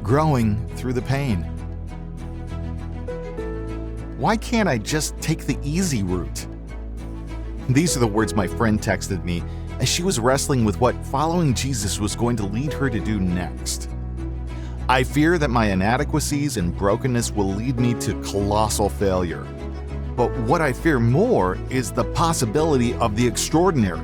growing through the pain. Why can't I just take the easy route? These are the words my friend texted me as she was wrestling with what following Jesus was going to lead her to do next. I fear that my inadequacies and brokenness will lead me to colossal failure. But what I fear more is the possibility of the extraordinary.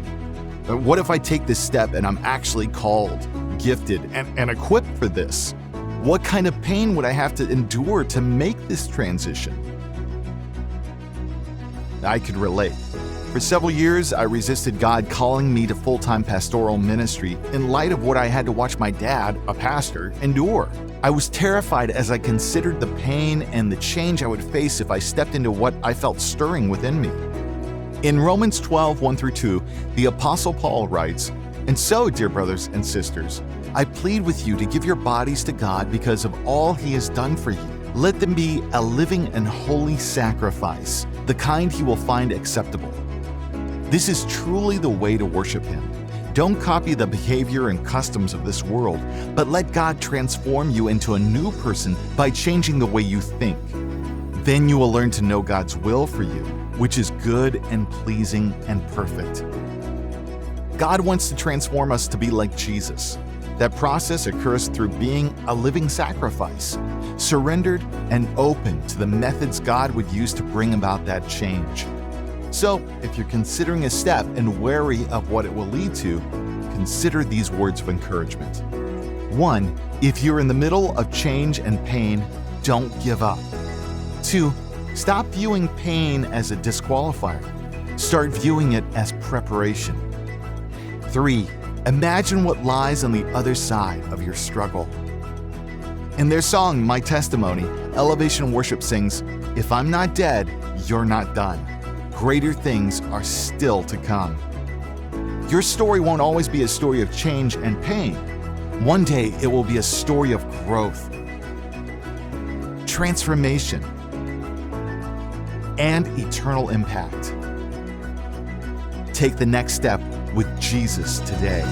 What if I take this step and I'm actually called, gifted, and equipped for this? What kind of pain would I have to endure to make this transition? I could relate. For several years, I resisted God calling me to full-time pastoral ministry in light of what I had to watch my dad, a pastor, endure. I was terrified as I considered the pain and the change I would face if I stepped into what I felt stirring within me. In Romans 12, 1-2, the Apostle Paul writes, "And so, dear brothers and sisters, I plead with you to give your bodies to God because of all He has done for you. Let them be a living and holy sacrifice, the kind He will find acceptable. This is truly the way to worship Him. Don't copy the behavior and customs of this world, but let God transform you into a new person by changing the way you think. Then you will learn to know God's will for you, which is good and pleasing and perfect." God wants to transform us to be like Jesus. That process occurs through being a living sacrifice, surrendered and open to the methods God would use to bring about that change. So, if you're considering a step and wary of what it will lead to, consider these words of encouragement. 1. If you're in the middle of change and pain, don't give up. 2. Stop viewing pain as a disqualifier. Start viewing it as preparation. 3. Imagine what lies on the other side of your struggle. In their song, My Testimony, Elevation Worship sings, "If I'm not dead, you're not done. Greater things are still to come." Your story won't always be a story of change and pain. One day it will be a story of growth, transformation, and eternal impact. Take the next step with Jesus today.